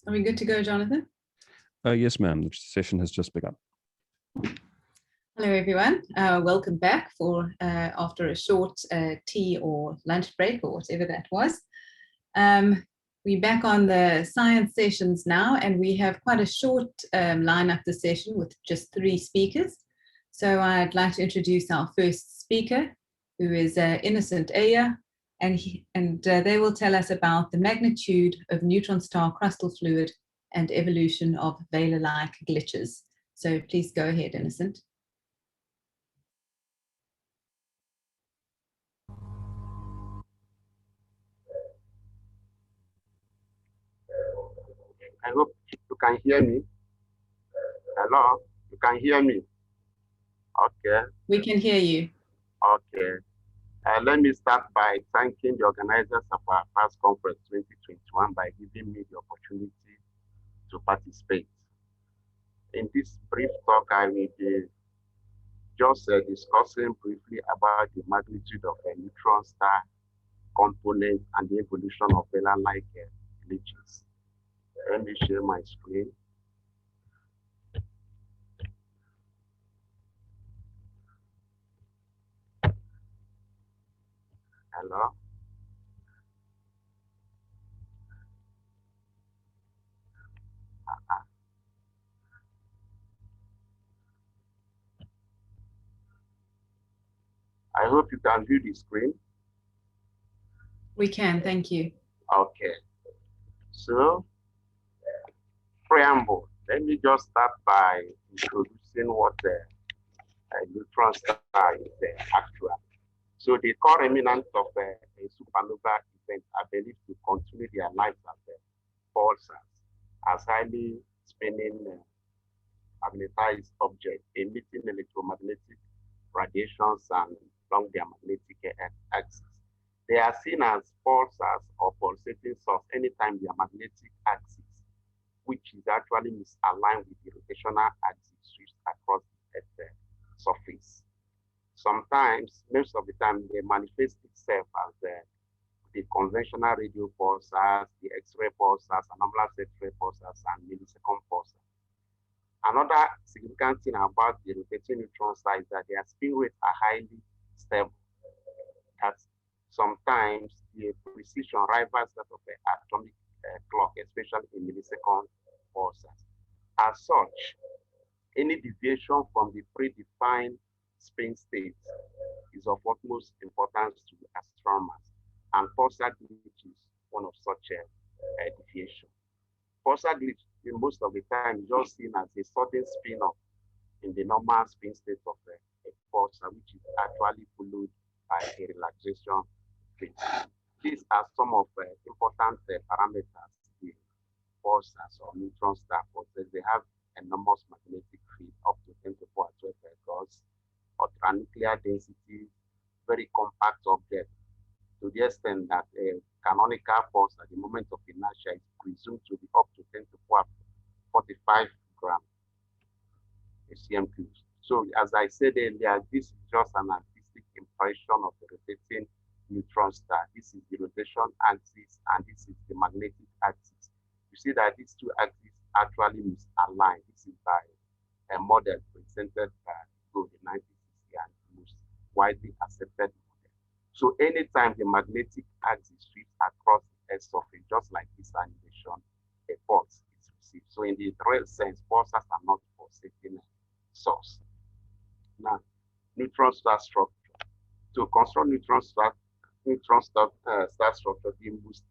Are we good to go, Jonathan? Yes, ma'am. The session has just begun. Hello, everyone. Welcome back for after a short tea or lunch break or whatever that was. We're back on the science sessions now, and we have quite a short lineup this session with just 3 speakers. So I'd like to introduce our first speaker, who is Innocent Aya, and they will tell us about the magnitude of neutron star crustal fluid and evolution of Vela-like glitches. So please go ahead, Innocent. I hope you can hear me. Hello, you can hear me? Okay. We can hear you. Okay. Let me start by thanking the organizers of our AfAS conference 2021 by giving me the opportunity to participate. In this brief talk, I will be just discussing briefly about the magnitude of a neutron star component and the evolution of Vela-like glitches. Let me share my screen. Hello. I hope you can view the screen. We can, thank you. Okay. So, preamble. Let me just start by introducing what the neutron star is actually. So the core remnants of a supernova event are believed to continue their lives as pulsars, as highly spinning magnetized objects emitting electromagnetic radiations along their magnetic axis. They are seen as pulsars or pulsating source anytime their magnetic axis, which is actually misaligned with the rotational axis, switched across the Earth's surface. Sometimes, most of the time, they manifest itself as the conventional radio pulsars, the X-ray pulsars, anomalous X-ray pulsars, and millisecond pulsars. Another significant thing about the rotating neutron star is that their spin rates are highly stable. That sometimes the precision rivals that of the atomic clock, especially in millisecond pulsars. As such, any deviation from the predefined spin state is of utmost importance to astronomers, and pulsar glitch is one of such a deviation. Pulsar glitch, most of the time, is just seen as a sudden spin-off in the normal spin state of a pulsar, which is actually followed by a relaxation phase. These are some of the important parameters the pulsars or neutron star pulsars. They have enormous magnetic field up to 10 to the power 12 Gauss, ultranuclear density, very compact object, to the extent that a canonical pulse at the moment of inertia is presumed to be up to 10 to the power 45 grams cm cubes. So as I said earlier, this is just an artistic impression of the rotating neutron star. This is the rotation axis and this is the magnetic axis. You see that these two axes actually misaligned. This is by a model presented by Gould in 1960 and most widely accepted model. So anytime the magnetic axis sweeps across the Earth's surface, just like this animation, a pulse is received. So in the real sense, pulsars are not pulsating source. Now, neutron star structure. To construct neutron star structure, the most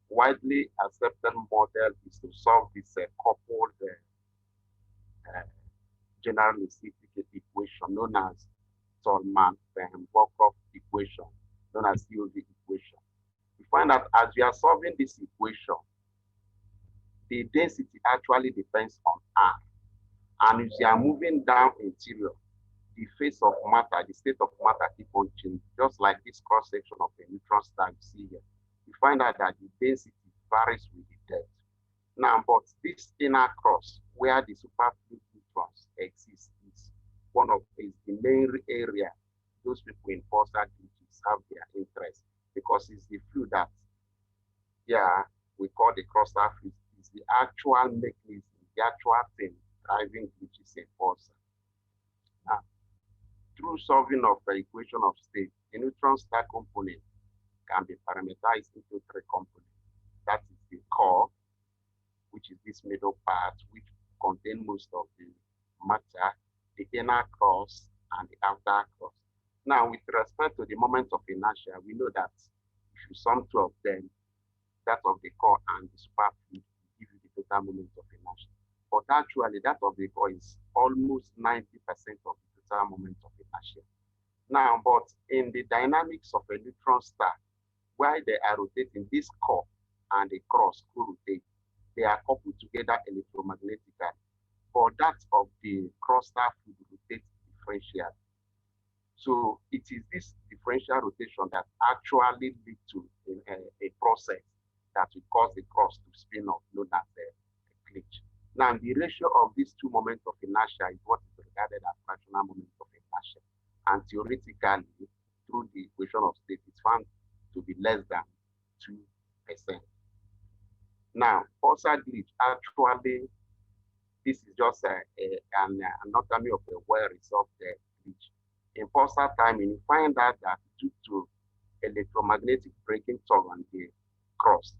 widely accepted model is to solve this coupled general specific equation known as Tolman-Volkov equation, known as COV equation. We find that as we are solving this equation, the density actually depends on R. And if you are moving down interior, the phase of matter, the state of matter keep on changing, just like this cross section of a neutron star you see here. You find out that the density varies with the depth. Now, but this inner cross, where the superfluid neutrons exist, is the main area those people in pulsar glitches have their interest, because it's the fluid that, we call the crustal fluid, is is the actual mechanism, the actual thing driving glitches in pulsar. Now, through solving of the equation of state, the neutron star component can be parameterized into three components. That is the core, which is this middle part, which contains most of the matter, the inner crust, and the outer crust. Now, with respect to the moment of inertia, we know that if you sum two of them, that of the core and the superfluid, give you the total moment of inertia. But actually, that of the core is almost 90% of the total moment of inertia. Now, but in the dynamics of a neutron star, while they are rotating, this core and the crust co-rotate, they are coupled together electromagnetically. But that of the crustal fluid rotates differentially. So it is this differential rotation that actually leads to a process that will cause the crust to spin off, known as a glitch. Now, the ratio of these two moments of inertia is what is regarded as fractional moment of inertia. And theoretically, through the equation of state, it's found to be less than 2%. Now, pulsar glitch, actually, this is just an anatomy of a well-resolved glitch. In pulsar timing, you find out that due to electromagnetic breaking torque on the crust,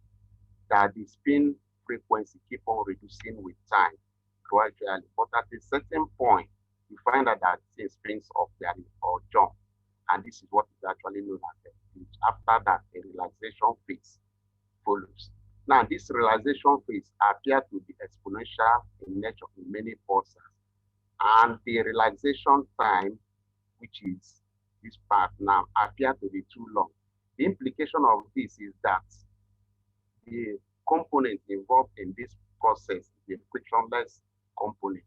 that the spin frequency keep on reducing with time gradually. But at a certain point, you find out that it spins off there or jump. And this is what is actually known as a glitch. After that, a relaxation phase follows. Now, this realization phase appears to be exponential in nature in many pulsars. And the relaxation time, which is this part now, appears to be too long. The implication of this is that the component involved in this process is the frictionless component.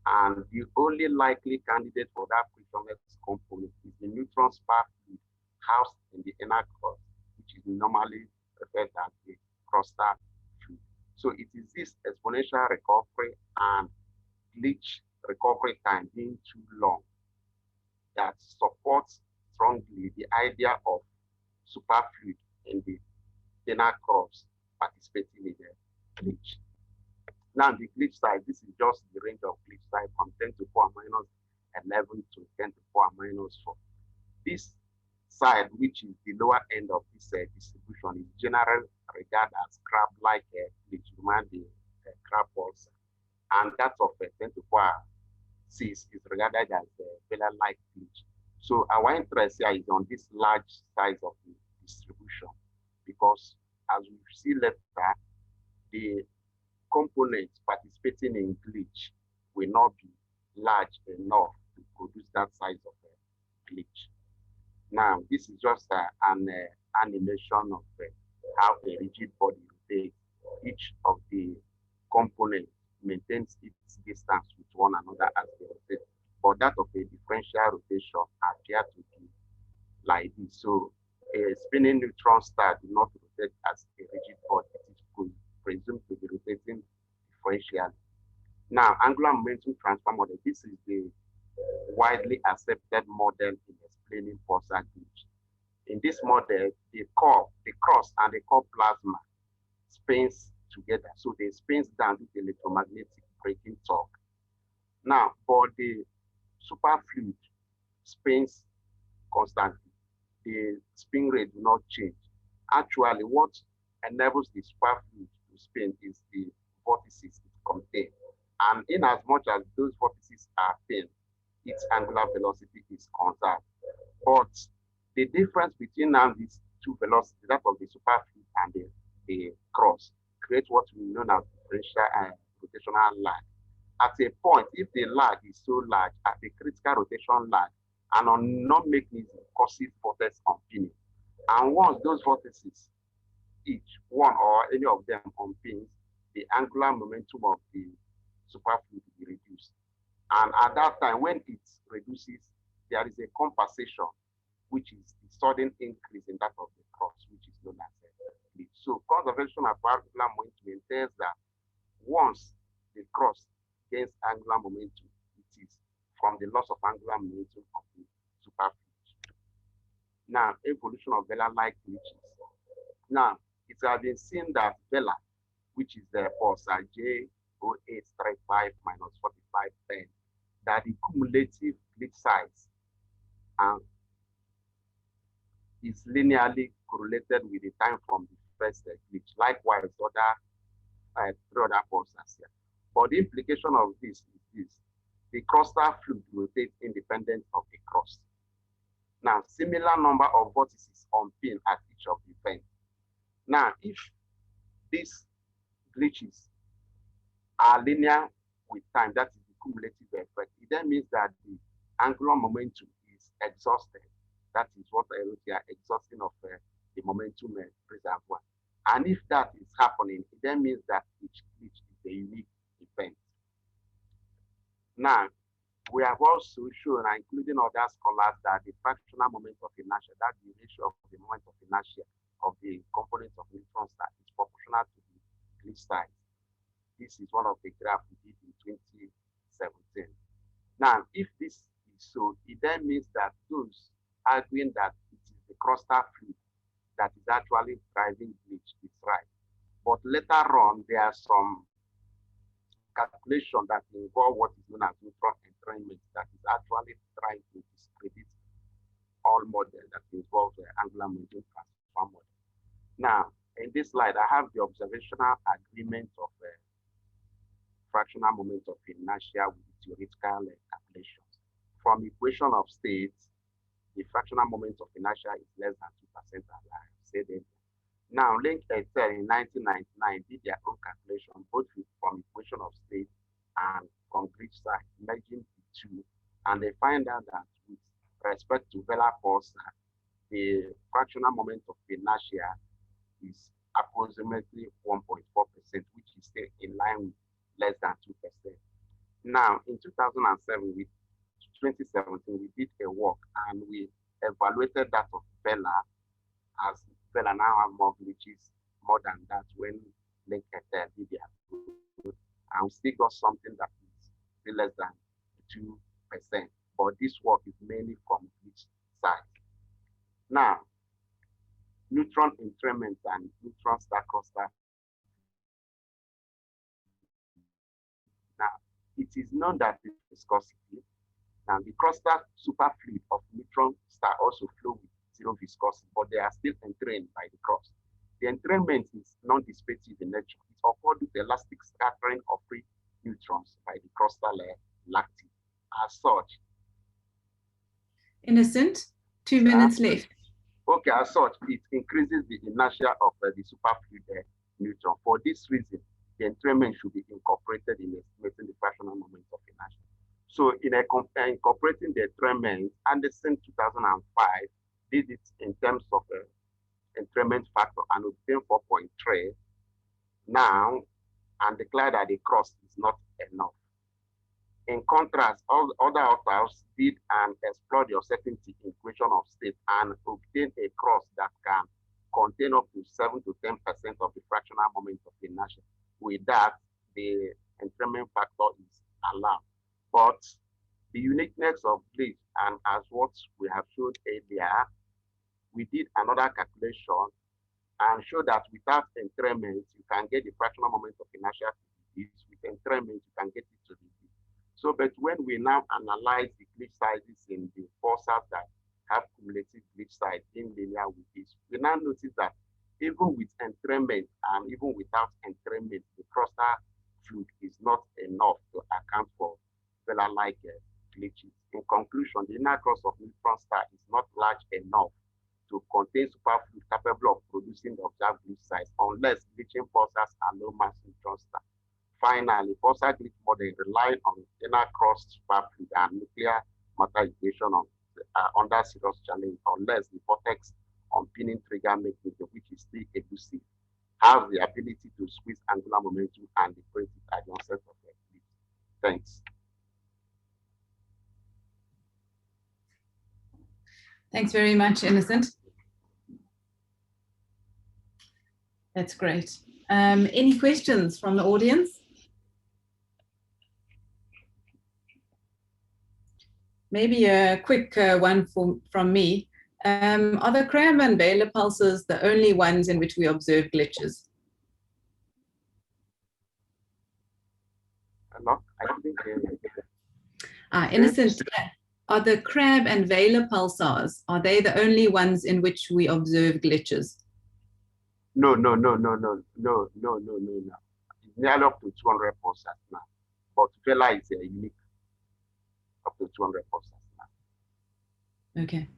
And the only likely candidate for that frictionless component is the neutron spark fluid housed in the inner crust, which is normally referred as the crustal fluid. So it is this exponential recovery and glitch recovery time being too long that supports strongly the idea of superfluid in the inner crust participating in the glitch. Now, the glitch size, this is just the range of glitch size from 10 to 4 minus 11 to 10 to 4 minus 4. This side, which is the lower end of this distribution, is generally regarded as crab-like glitch, remind the crab pulsar. And that of 10 to 4 6 is regarded as a vela-like glitch. So our interest here is on this large size of the distribution, because as we see later, the components participating in glitch will not be large enough to produce that size of a glitch. Now, this is just an animation of how a rigid body rotates. Each of the components maintains its distance with one another as they rotate. But that of a differential rotation appears to be like this. So a spinning neutron star do not rotate as a rigid body. It is presumed to be rotating differentially. Now, angular momentum transfer model. This is the widely accepted model in explaining pulsar glitch. In this model, the core, the crust, and the core plasma spins together. So they spins down with electromagnetic breaking torque. Now, for the superfluid spins constantly, the spin rate do not change. Actually, what enables the superfluid to spin is the vortices it contains. And in as much as those vortices are thin, its angular velocity is conserved. But the difference between now these two velocities, that of the superfluid and the crust, creates what we know as differential and rotational lag. At a point, if the lag is so large, at a critical rotation lag, an unknown mechanism causes vortex unpinning. And once those vortices, each one or any of them unpins, the angular momentum of the superfluid will be reduced. And at that time, when it reduces, there is a compensation, which is the sudden increase in that of the crust, which is known as a glitch. So conservation of angular momentum entails that once the crust gains angular momentum, it is from the loss of angular momentum of the superfluid. Now, evolution of vela-like glitches. Now, it has been seen that vela which is the pulsar J0835 minus 4510, that the cumulative glitch size is linearly correlated with the time from the first glitch. Likewise, three other pulsars here. But the implication of this is this: the crustal fluid rotates independent of the crust. Now, similar number of vortices on pin at each of the vents. Now, if these glitches are linear with time, that is the cumulative effect, it then means that the angular momentum is exhausted. That is what I wrote here, exhaustion of the momentum reservoir. And if that is happening, it then means that each glitch is a unique event. Now, we have also shown, including other scholars, that the fractional moment of inertia, that the ratio of the moment of inertia of the components of neutron star, is proportional to the glitch size. This is one of the graphs we did in 2017. Now, if this is so, it then means that those arguing that it is the crustal fluid that is actually driving glitch is right. But later on, there are some calculation that involve what is known as neutron entrainment that is actually trying to discredit all models that involve the angular momentum transfer model. Now, in this slide, I have the observational agreement of fractional moment of inertia with theoretical calculations. From equation of states, the fractional moment of inertia is less than 2%, as I said earlier. Now, Link Excel in 1999 did their own calculation, both from equation of state and from glitch size, merging the two, and they find out that with respect to Vela pulsar, the fractional moment of inertia is approximately 1.4%, which is still in line with less than 2%. Now, in 2017, we did a work and we evaluated that of Vela, as Vela now have more glitches, more than that when Link Excel did their good, and we still got something that is still less than 2%. But this work is mainly from glitch size. Now, neutron entrainment and neutron star cluster. Now, it is known that the viscosity and the crustal superfluid of neutron star also flow with zero viscosity, but they are still entrained by the crust. The entrainment is non-dissipative in nature. It occurs with elastic scattering of free neutrons by the crustal lattice. As such, Innocent, 2 minutes left. Okay, as such, it increases the inertia of the superfluid neutron. For this reason, the entrainment should be incorporated in estimating the fractional moment of inertia. So, in incorporating the entrainment, Anderson 2005 did it in terms of entrainment factor and obtained 4.3 now, and declared that the crust is not enough. In contrast, all other authors did and explored the uncertainty in equation of state and obtained a crust that can contain up to 7 to 10% of the fractional moment of inertia. With that, the entrainment factor is allowed. But the uniqueness of glitch, and as what we have showed earlier, we did another calculation and showed that without entrainment, you can get the fractional moment of inertia to be this. With entrainment, you can get it to be this. So, but when we now analyze the glitch sizes in the pulsars that have cumulative glitch size in linear with this, we now notice that even with entrainment and even without entrainment, the crustal fluid is not enough to account for Vela-like glitches. In conclusion, the inner crust of neutron star is not large enough to contain superfluid capable of producing the observed glitch size unless glitching pulsars are low mass neutron star. Finally, pulsar glitch model rely on inner crust superfluid and nuclear matter equation under serious challenge unless the vortex unpinning trigger mechanism, which is still elusive, has the ability to squeeze angular momentum and depress it at the onset of the glitch. Thanks. Thanks very much, Innocent. That's great. Any questions from the audience? Maybe a quick one from me. Are the Cram and Baylor pulses the only ones in which we observe glitches? Hello? I couldn't hear you. Innocent, are the crab and Vela pulsars, are they the only ones in which we observe glitches? No. It's nearly up to 200 pulsars now. But Vela is unique, up to 200 pulsars now. Okay.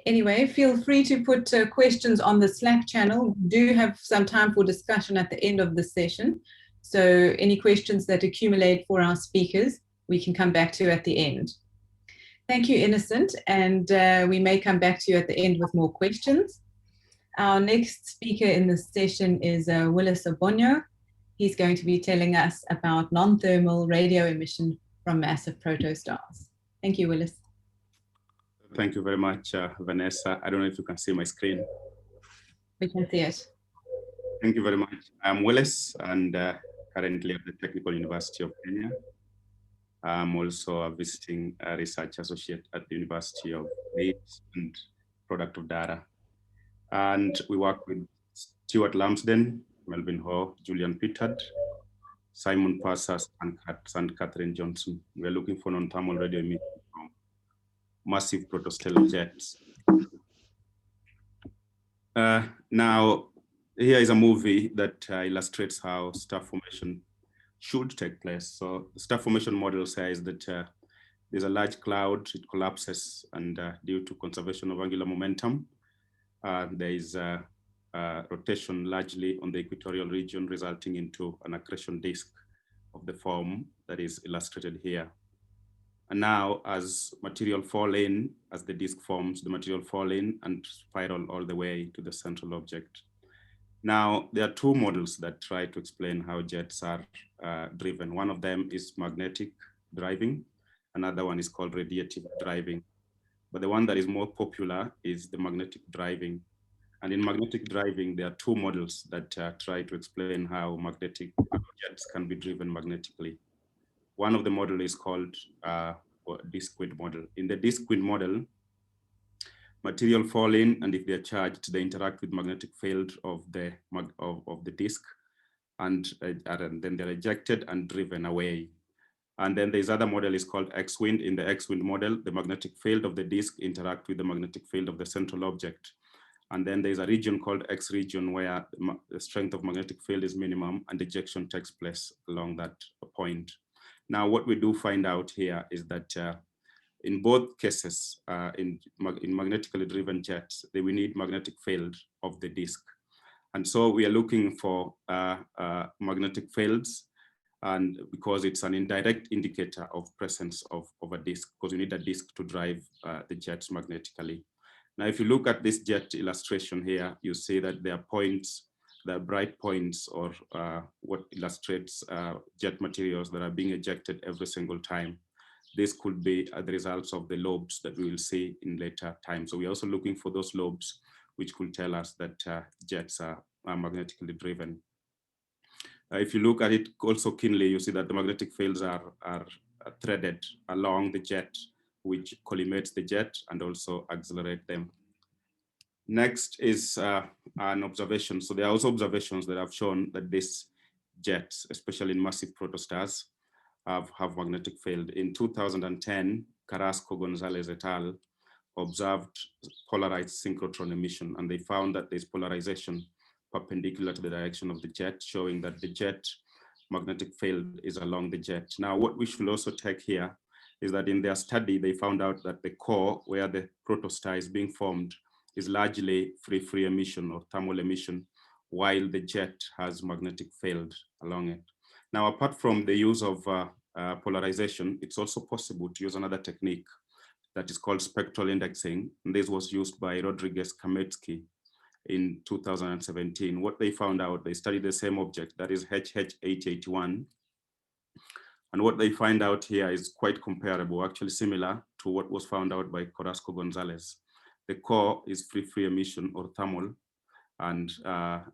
Anyway, feel free to put questions on the Slack channel. We do have some time for discussion at the end of the session. So any questions that accumulate for our speakers, we can come back to at the end. Thank you, Innocent, and we may come back to you at the end with more questions. Our next speaker in this session is Willis Obonyo. He's going to be telling us about non-thermal radio emission from massive protostars. Thank you, Willis. Thank you very much, Vanessa. I don't know if you can see my screen. We can see it. Thank you very much. I'm Willis, and currently at the Technical University of Kenya. I'm also a visiting research associate at the University of Leeds and product of data. And we work with Stuart Lamsden, Melvin Ho, Julian Pittard, Simon Passas, and Catherine Johnson. We're looking for non-thermal radio emission from massive protostellar jets. Now, here is a movie that illustrates how star formation should take place. So the star formation model says that there's a large cloud, it collapses, and due to conservation of angular momentum, there is a rotation largely on the equatorial region, resulting into an accretion disk of the form that is illustrated here. And now, as material fall in, as the disk forms, the material fall in and spiral all the way to the central object. Now, there are two models that try to explain how jets are driven. One of them is magnetic driving. Another one is called radiative driving. But the one that is more popular is the magnetic driving. And in magnetic driving, there are two models that try to explain how magnetic jets can be driven magnetically. One of the model is called disk wind model. In the disk wind model, material fall in, and if they're charged, they interact with magnetic field of the disk, and then they're ejected and driven away. And then there's other model is called X-wind. In the X-wind model, the magnetic field of the disk interact with the magnetic field of the central object. And then there's a region called X region where the strength of magnetic field is minimum and ejection takes place along that point. Now, what we do find out here is that in both cases, in magnetically driven jets, we need magnetic field of the disk. And so we are looking for magnetic fields, and because it's an indirect indicator of presence of a disk, because you need a disk to drive the jets magnetically. Now, if you look at this jet illustration here, you see that there are points, there are bright points, or what illustrates jet materials that are being ejected every single time. This could be the results of the lobes that we will see in later time. So we're also looking for those lobes, which could tell us that jets are magnetically driven. If you look at it also keenly, you see that the magnetic fields are threaded along the jet, which collimates the jet and also accelerate them. Next is an observation. So there are also observations that have shown that these jets, especially in massive protostars, have magnetic field. In 2010, Carrasco-Gonzalez et al. Observed polarized synchrotron emission, and they found that there's polarization perpendicular to the direction of the jet, showing that the jet magnetic field is along the jet. Now, what we should also take here is that in their study, they found out that the core where the protostar is being formed is largely free emission or thermal emission, while the jet has magnetic field along it. Now, apart from the use of polarization, it's also possible to use another technique that is called spectral indexing. And this was used by Rodriguez-Kametsky in 2017. What they found out, they studied the same object, that is HH881. And what they find out here is quite comparable, actually similar to what was found out by Carrasco-Gonzalez. The core is free emission or thermal, and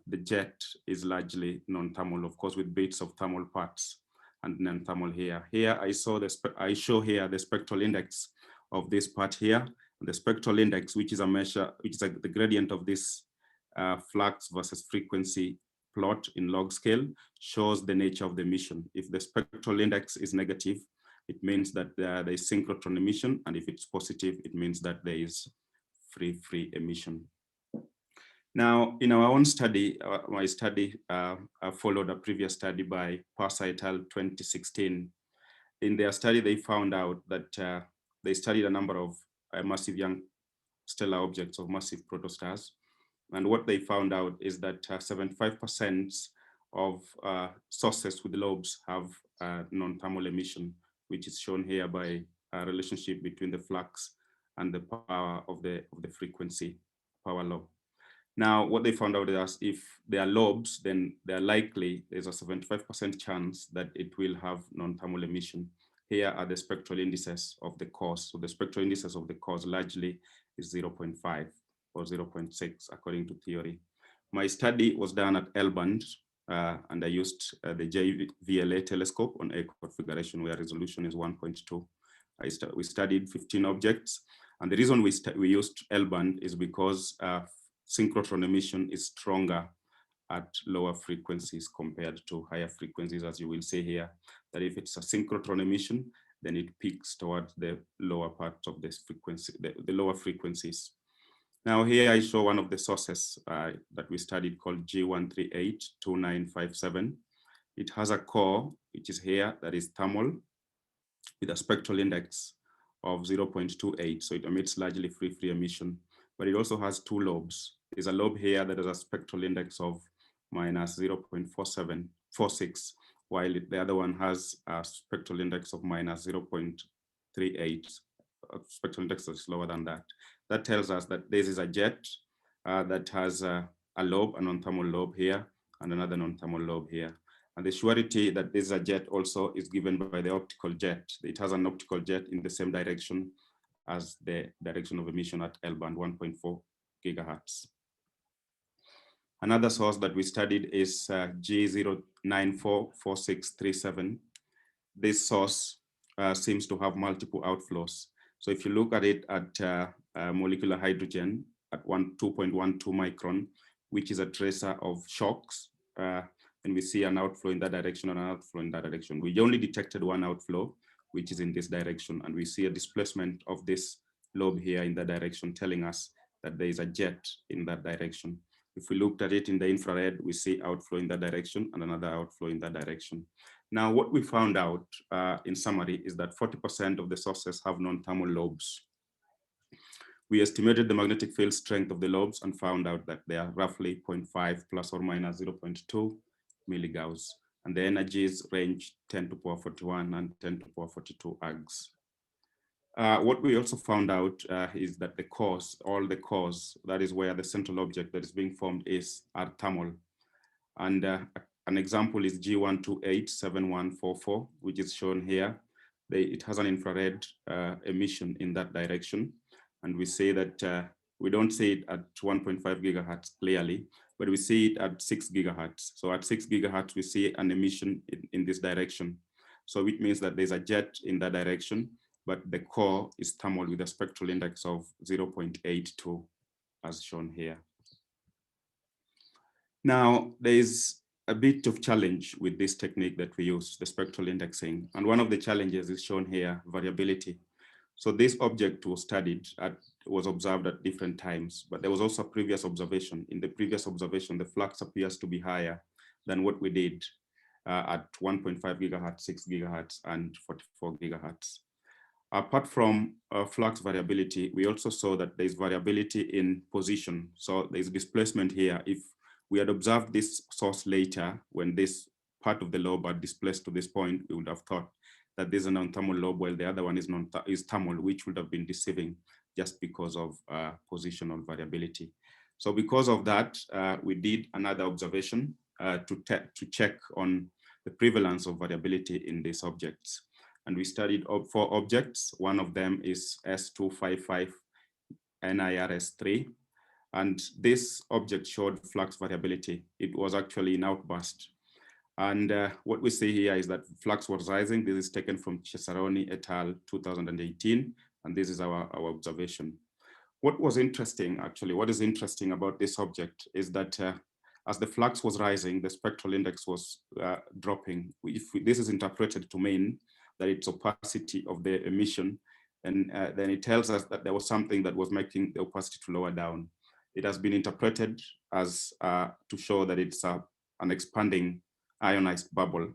the jet is largely non-thermal, of course, with bits of thermal parts and non-thermal here. Here I show here the spectral index of this part here. The spectral index, which is a measure, which is the gradient of this flux versus frequency plot in log scale shows the nature of the emission. If the spectral index is negative, it means that there is synchrotron emission, and if it's positive, it means that there is free emission. Now, in our own study, my study followed a previous study by Parsa et al. 2016. In their study, they found out that they studied a number of massive young stellar objects of massive protostars. And what they found out is that 75% of sources with lobes have non-thermal emission, which is shown here by a relationship between the flux and the power of the frequency power law. Now, what they found out is if there are lobes, then there's a 75% chance that it will have non-thermal emission. Here are the spectral indices of the cause. So the spectral indices of the cause largely is 0.5 or 0.6 according to theory. My study was done at L-band and I used the JVLA telescope on A configuration where resolution is 1.2. We studied 15 objects, and the reason we used L-band is because synchrotron emission is stronger at lower frequencies compared to higher frequencies, as you will see here, that if it's a synchrotron emission, then it peaks towards the lower part of this frequency, the lower frequencies. Now here I show one of the sources that we studied called G1382957. It has a core, which is here, that is thermal, with a spectral index of 0.28, so it emits largely free emission, but it also has two lobes. There's a lobe here that has a spectral index of minus 0.4746, while the other one has a spectral index of minus 0.38. Spectral index is lower than that. That tells us that this is a jet that has a lobe, a non-thermal lobe here, and another non-thermal lobe here. And the surety that this is a jet also is given by the optical jet. It has an optical jet in the same direction as the direction of emission at L-band, 1.4 gigahertz. Another source that we studied is G0944637. This source seems to have multiple outflows. So if you look at it at molecular hydrogen at 2.12 micron, which is a tracer of shocks, and we see an outflow in that direction and an outflow in that direction. We only detected one outflow, which is in this direction, and we see a displacement of this lobe here in that direction, telling us that there is a jet in that direction. If we looked at it in the infrared, we see outflow in that direction and another outflow in that direction. Now, what we found out in summary is that 40% of the sources have non-thermal lobes. We estimated the magnetic field strength of the lobes and found out that they are roughly 0.5 plus or minus 0.2 milligauss, and the energies range 10 to the power 41 and 10 to the power 42 args. What we also found out is that the cores, all the cores, that is where the central object that is being formed is, are thermal. And an example is G1287144, which is shown here. It has an infrared emission in that direction. And we say that we don't see it at 1.5 gigahertz clearly, but we see it at 6 gigahertz. So at 6 gigahertz, we see an emission in this direction. So it means that there's a jet in that direction, but the core is thermal with a spectral index of 0.82, as shown here. Now, there is a bit of challenge with this technique that we use, the spectral indexing. And one of the challenges is shown here, variability. So this object was studied, was observed at different times, but there was also a previous observation. In the previous observation, the flux appears to be higher than what we did at 1.5 gigahertz, 6 gigahertz, and 44 gigahertz. Apart from flux variability, we also saw that there's variability in position. So there's displacement here. If we had observed this source later, when this part of the lobe are displaced to this point, we would have thought that there's a non-thermal lobe, while the other one is thermal, which would have been deceiving just because of positional variability. So because of that, we did another observation to check on the prevalence of variability in these objects. And we studied 4 objects. One of them is S255 NIRS3. And this object showed flux variability. It was actually in outburst. And what we see here is that flux was rising. This is taken from Cesaroni et al. 2018, and this is our observation. What was interesting, actually, what is interesting about this object is that as the flux was rising, the spectral index was dropping. This is interpreted to mean that it's opacity of the emission, and then it tells us that there was something that was making the opacity to lower down. It has been interpreted as to show that it's an expanding ionized bubble,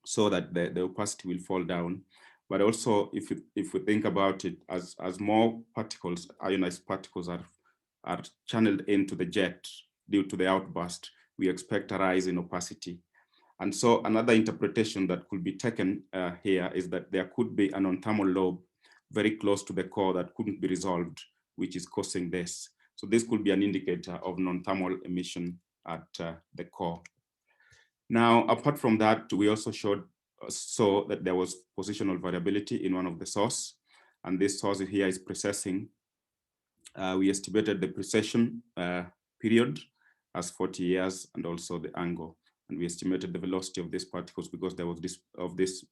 so that the opacity will fall down. But also, if we think about it, as more particles, ionized particles are channeled into the jet due to the outburst, we expect a rise in opacity. And so another interpretation that could be taken here is that there could be an non-thermal lobe very close to the core that couldn't be resolved, which is causing this. So this could be an indicator of non-thermal emission at the core. Now, apart from that, we also saw that there was positional variability in one of the source, and this source here is precessing. We estimated the precession period as 40 years, and also the angle. And we estimated the velocity of these particles because there was these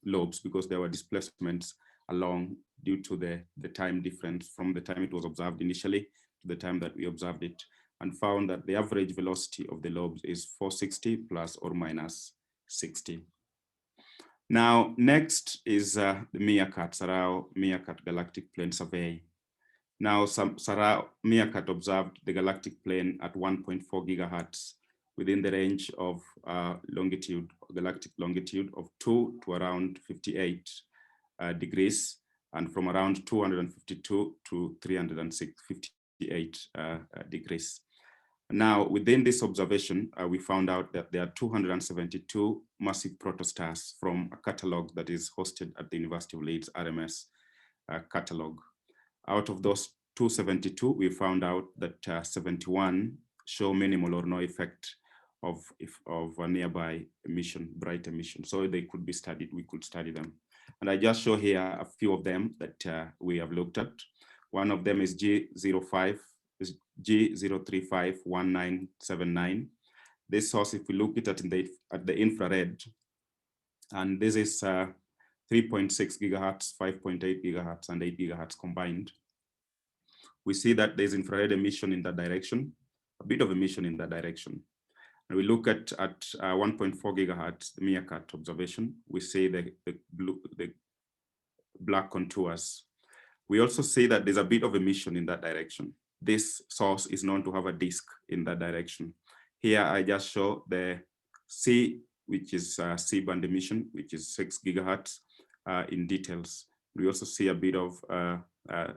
lobes, because there were displacements along due to the time difference from the time it was observed initially to the time that we observed it, and found that the average velocity of the lobes is 460 plus or minus 60. Now, next is the Sarao-Meerkat galactic plane survey. Now, Sarao-Meerkat observed the galactic plane at 1.4 gigahertz within the range of galactic longitude of 2 to around 58 degrees, and from around 252 to 358 degrees. Now, within this observation, we found out that there are 272 massive protostars from a catalog that is hosted at the University of Leeds RMS catalog. Out of those 272, we found out that 71 show minimal or no effect of a nearby emission, bright emission. So they could be studied, we could study them. And I just show here a few of them that we have looked at. One of them is G0351979. This source, if we look at it at the infrared, and this is 3.6 gigahertz, 5.8 gigahertz, and 8 gigahertz combined. We see that there's infrared emission in that direction, a bit of emission in that direction. And we look at 1.4 gigahertz, the Meerkat observation, we see the black contours. We also see that there's a bit of emission in that direction. This source is known to have a disk in that direction. Here I just show the C, which is C-band emission, which is 6 gigahertz in details. We also see a bit of,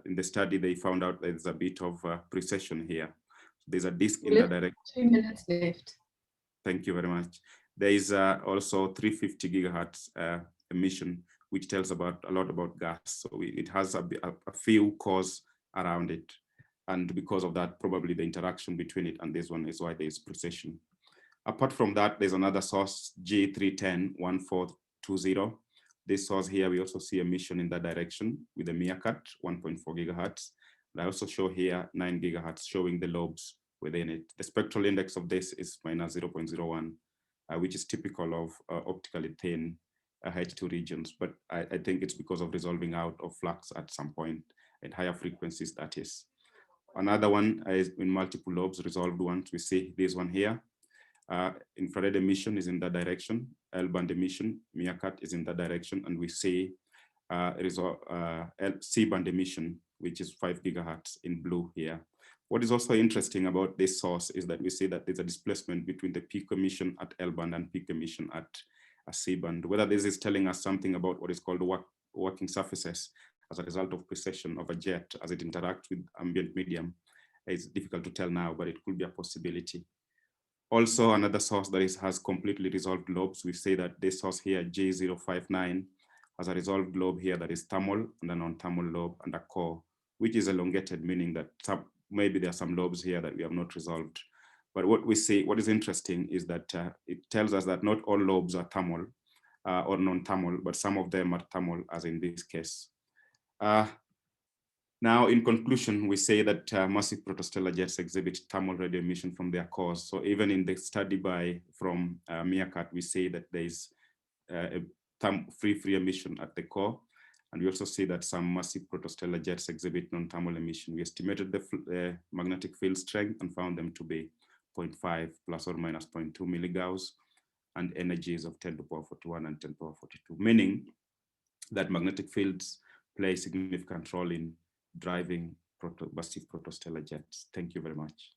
in the study, they found out there's a bit of precession here. There's a disk in that direction. 2 minutes left. Thank you very much. There is also 350 gigahertz emission, which tells a lot about gas. So it has a few cores around it. And because of that, probably the interaction between it and this one is why there's precession. Apart from that, there's another source, G3101420. This source here, we also see emission in that direction with the Meerkat, 1.4 gigahertz. And I also show here 9 gigahertz, showing the lobes within it. The spectral index of this is minus 0.01, which is typical of optically thin H2 regions. But I think it's because of resolving out of flux at some point at higher frequencies, that is. Another one is in multiple lobes, resolved ones. We see this one here. Infrared emission is in that direction. L-band emission, Meerkat, is in that direction. And we see C-band emission, which is 5 gigahertz in blue here. What is also interesting about this source is that we see that there's a displacement between the peak emission at L-band and peak emission at a C-band. Whether this is telling us something about what is called working surfaces as a result of precession of a jet as it interacts with ambient medium, is difficult to tell now, but it could be a possibility. Also, another source that has completely resolved lobes, we say that this source here, G059, has a resolved lobe here that is thermal and a non-thermal lobe and a core, which is elongated, meaning that maybe there are some lobes here that we have not resolved. But what we see, what is interesting is that it tells us that not all lobes are thermal or non-thermal, but some of them are thermal, as in this case. Now, in conclusion, we say that massive protostellar jets exhibit thermal radio emission from their cores. So even in the study from Meerkat, we say that there is free emission at the core. And we also see that some massive protostellar jets exhibit non-thermal emission. We estimated the magnetic field strength and found them to be 0.5 plus or minus 0.2 milligauss, and energies of 10 to the power 41 and 10 to the power 42, meaning that magnetic fields play a significant role in driving massive protostellar jets. Thank you very much.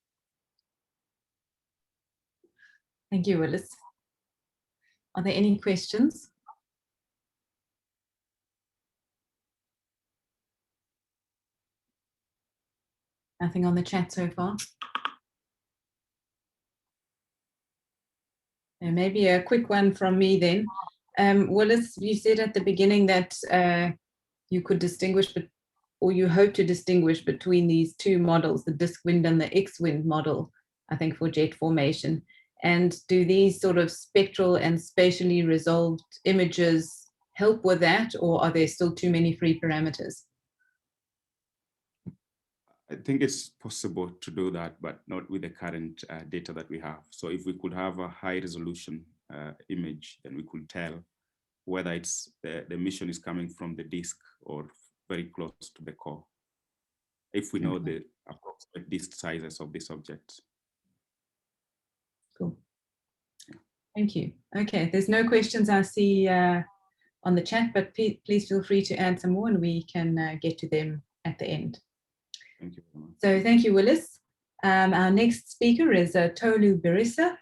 Thank you, Willis. Are there any questions? Nothing on the chat so far. And maybe a quick one from me then. Willis, you said at the beginning that you could distinguish, or you hope to distinguish between these two models, the disk wind and the X-wind model, I think, for jet formation. And do these sort of spectral and spatially resolved images help with that, or are there still too many free parameters? I think it's possible to do that, but not with the current data that we have. So if we could have a high resolution image, then we could tell whether it's the emission is coming from the disk or very close to the core, if we know the approximate disk sizes of this object. Cool. Thank you. Okay, there's no questions I see on the chat, but please feel free to add some more and we can get to them at the end. Thank you very much. So thank you, Willis. Our next speaker is Tolu Birisa,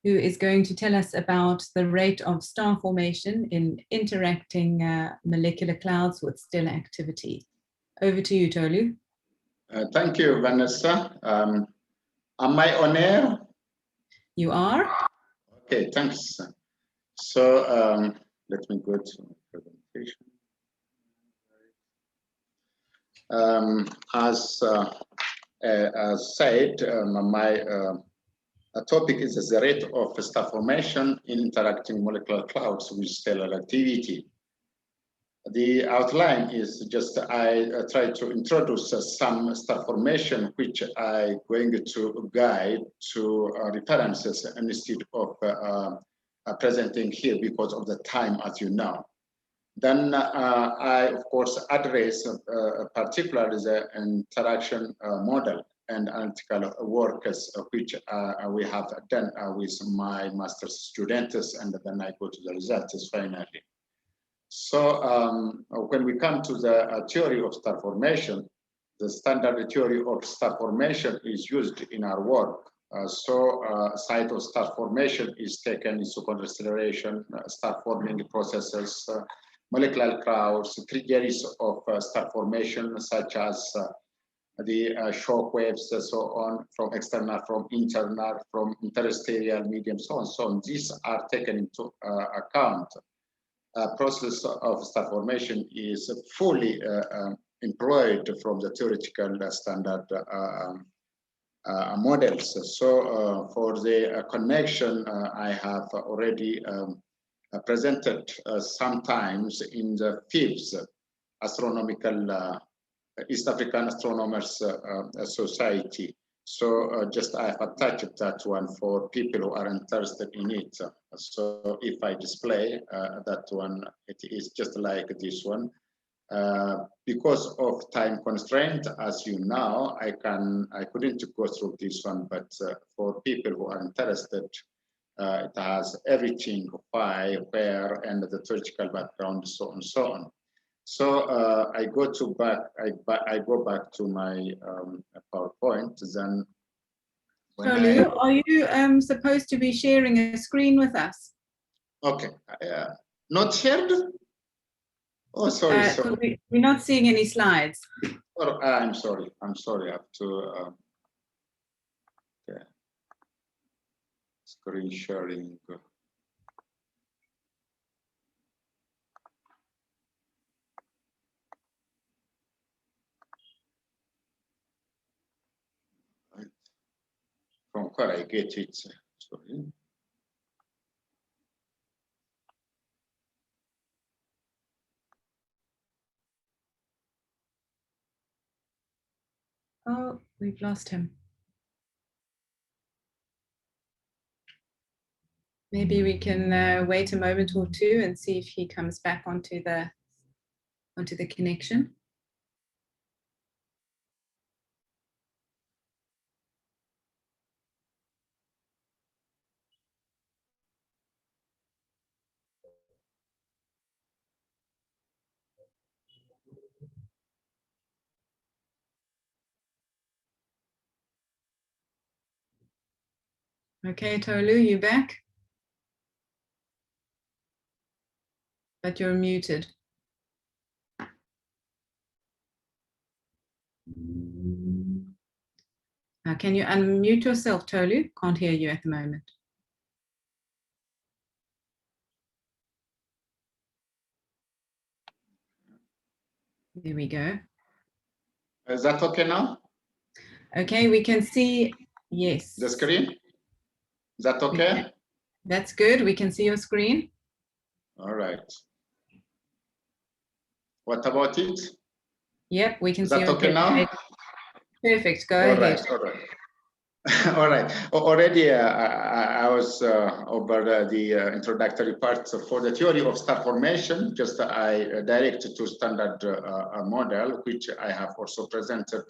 who is going to tell us about the rate of star formation in interacting molecular clouds with stellar activity. Over to you, Tolu. Thank you, Vanessa. Am I on air? You are. Okay, thanks. So let me go to my presentation. As said, my topic is the rate of star formation in interacting molecular clouds with stellar activity. The outline is just I try to introduce some star formation which I'm going to guide to references instead of presenting here because of the time, as you know. Then I, of course, address particularly the interaction model and analytical work which we have done with my master's students, and then I go to the results finally. So when we come to the theory of star formation, the standard theory of star formation is used in our work. Site of star formation is taken into consideration, star forming processes, molecular clouds, triggers of star formation, such as the shock waves, so on, from external, from internal, from interstellar medium, so on, so on. These are taken into account. Process of star formation is fully employed from the theoretical standard models. So for the connection, I have already presented sometimes in the FIBS, Astronomical East African Astronomers Society. So just I have attached that one for people who are interested in it. So if I display that one, it is just like this one. Because of time constraint, as you know, I couldn't go through this one, but for people who are interested, it has everything, why, where, and the theoretical background, so on, so on. So I go back to my PowerPoint. Then, Tolu, are you supposed to be sharing a screen with us? Okay, not shared. Oh, sorry. Sorry. We're not seeing any slides. Oh, I'm sorry. I have to. Yeah. Screen sharing. From where I get it. Sorry. Oh, we've lost him. Maybe we can wait a moment or two and see if he comes back onto the connection. Okay, Tolu, you back? But you're muted. Can you unmute yourself, Tolu? Can't hear you at the moment. There we go. Is that okay now? Okay, we can see, yes. The screen? Is that okay? That's good. We can see your screen. All right. What about it? Yep, we can Is see that your okay now? Perfect. Go All ahead. right, all right. All right. Already, I was over the introductory part for the theory of star formation. Just I directed to standard model, which I have also presented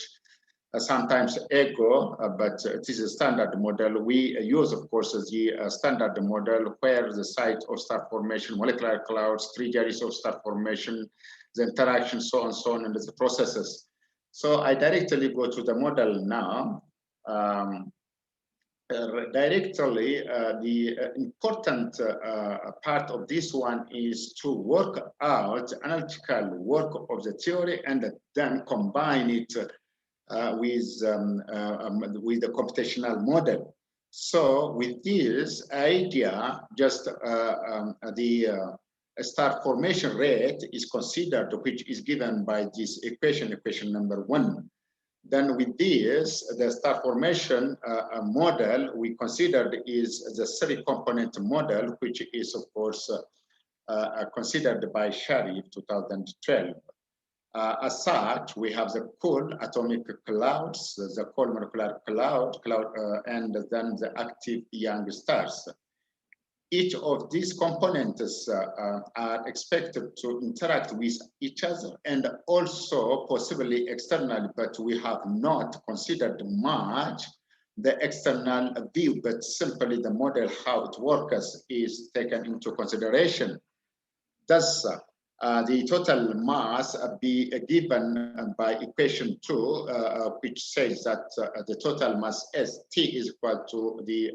sometimes ago, but it is a standard model. We use, of course, the standard model where the site of star formation, molecular clouds, trajectories of star formation, the interaction, so on, and the processes. So I directly go to the model now. Directly, the important part of this one is to work out analytical work of the theory and then combine it with the computational model. So with this idea, just the star formation rate is considered, which is given by this equation number 1. Then with this, the star formation model we considered is the 3-component model, which is of course considered by Sharif 2012. As such, we have the cool atomic clouds, the cold molecular cloud, and then the active young stars. Each of these components are expected to interact with each other and also possibly externally, but we have not considered much the external view, but simply the model, how it works, is taken into consideration. Thus, the total mass be given by equation 2, which says that the total mass ST is equal to the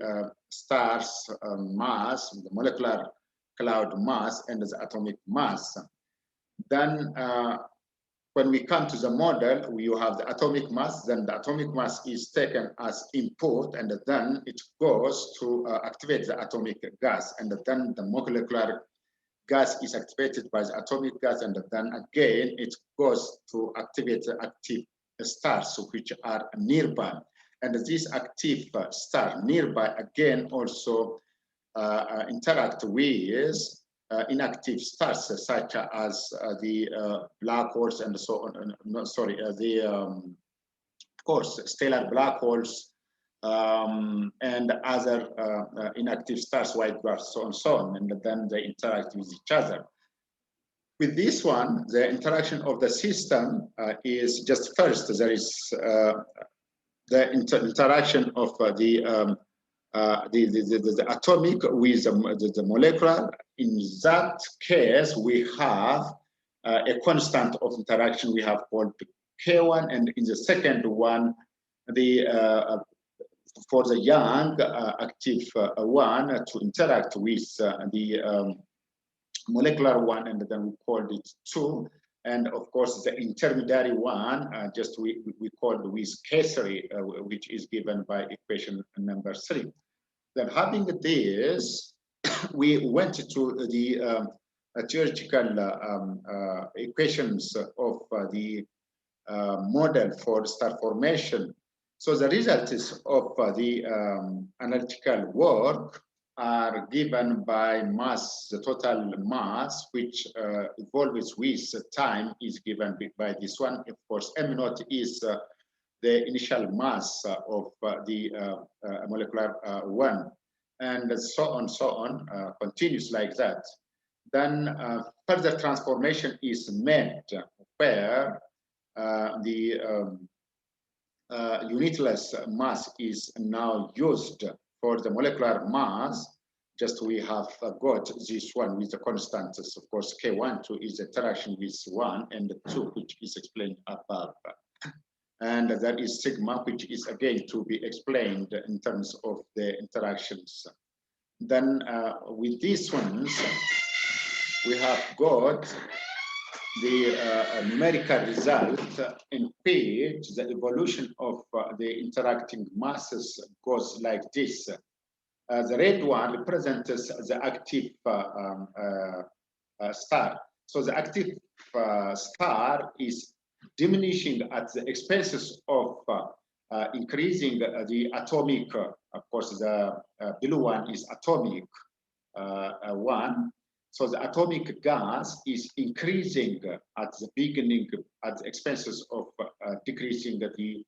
star's mass, the molecular cloud mass, and the atomic mass. Then when we come to the model, you have the atomic mass, then the atomic mass is taken as input, and then it goes to activate the atomic gas, and then the molecular gas is activated by the atomic gas, and then again it goes to activate the active stars which are nearby. And these active stars nearby again also interact with inactive stars such as the black holes and so on. No, sorry, of course, stellar black holes and other inactive stars, white dwarfs, so on, and then they interact with each other. With this one, the interaction of the system is just first, there is the interaction of the atomic with the molecular. In that case, we have a constant of interaction we have called K1, and in the second one, the for the young active one to interact with the molecular one, and then we called it 2. And of course, the intermediary one, just we called with K3, which is given by equation number 3. Then having this, we went to the theoretical equations of the model for star formation. So the results of the analytical work are given by mass, the total mass, which evolves with time, is given by this one. Of course, M0 is the initial mass of the molecular one, and so on, continues like that. Then further transformation is made where the unitless mass is now used for the molecular mass. Just we have got this one with the constants, of course, K1, 2 is interaction with 1, and 2, which is explained above. and that is sigma, which is again to be explained in terms of the interactions. Then with these ones, we have got the numerical result in which the evolution of the interacting masses goes like this. The red one represents the active star. So the active star is diminishing at the expenses of increasing the atomic, of course, the blue one is atomic one. So the atomic gas is increasing at the beginning at the expenses of decreasing the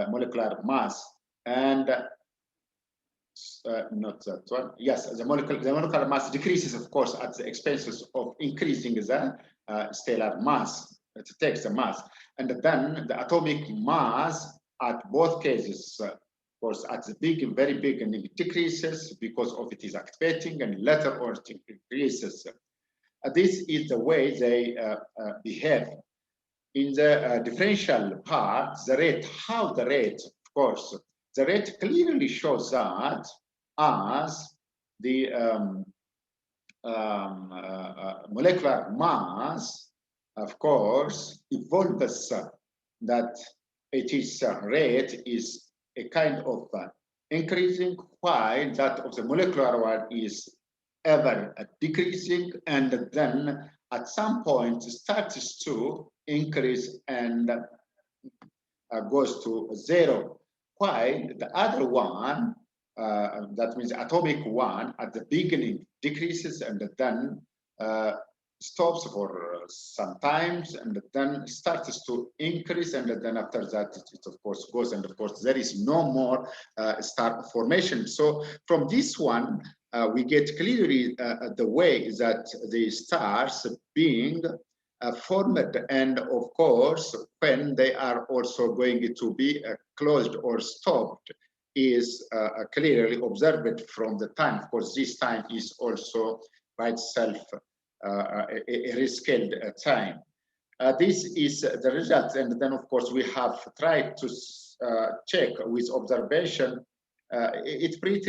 molecular mass. And not that one. Yes, the molecular mass decreases, of course, at the expenses of increasing the stellar mass. It takes the mass. And then the atomic mass at both cases, of course, at the very beginning decreases because of it is activating, and later on it increases. This is the way they behave. In the differential part, the rate, how the rate, of course, the rate clearly shows that as the molecular mass, of course, evolves, that it is rate is a kind of increasing, while that of the molecular one is ever decreasing, and then at some point starts to increase and goes to zero. While the other one, that means atomic one, at the beginning decreases and then stops for some times and then starts to increase, and then after that it of course goes, and of course there is no more star formation. So from this one we get clearly the way that the stars being formed, and of course when they are also going to be closed or stopped is clearly observed from the time. Of course this time is also by itself a rescaled time. This is the result, and then of course we have tried to check with observation. It's pretty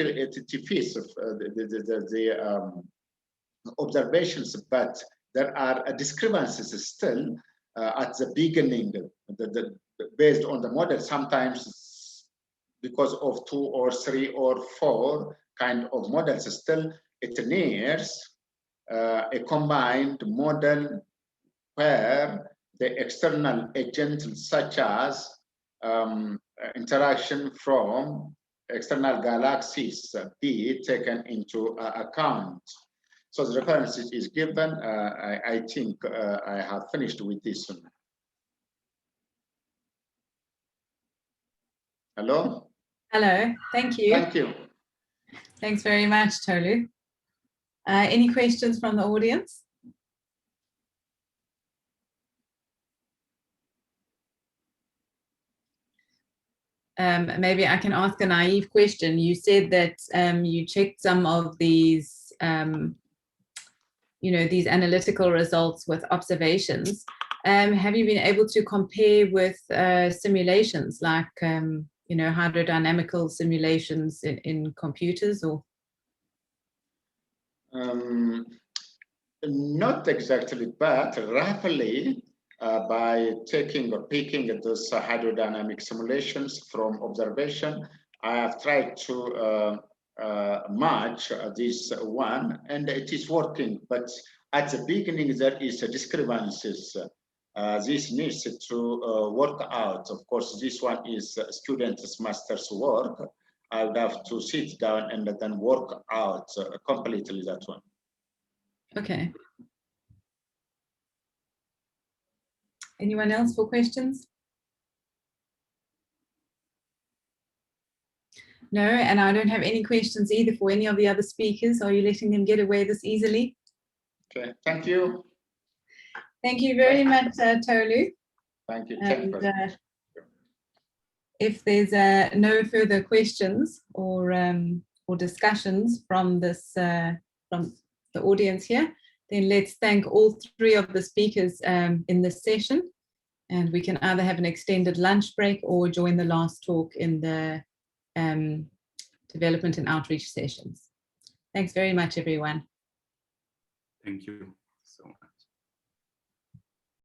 fits the observations, but there are discrepancies still at the beginning, based on the model. Sometimes because of 2 or 3 or 4 kind of models, still it nears a combined model where the external agents such as interaction from external galaxies be taken into account. So the reference is given. I think I have finished with this one. Hello? Hello, thank you. Thank you. Thanks very much, Tolu. Any questions from the audience? Maybe I can ask a naive question. You said that you checked some of these, these analytical results with observations. Have you been able to compare with simulations, like hydrodynamical simulations in computers, or? Not exactly, but roughly by taking or picking those hydrodynamic simulations from observation, I have tried to match this one, and it is working. But at the beginning, there is discrepancies. This needs to work out. Of course, this one is student's master's work. I would have to sit down and then work out completely that one. Okay. Anyone else for questions? No, and I don't have any questions either for any of the other speakers. Are you letting them get away this easily? Okay, thank you. Thank you very much, Tolu. Thank you. And, if there's no further questions or discussions from this from the audience here, then let's thank all 3 of the speakers in this session. And we can either have an extended lunch break or join the last talk in the development and outreach sessions. Thanks very much, everyone. Thank you so much.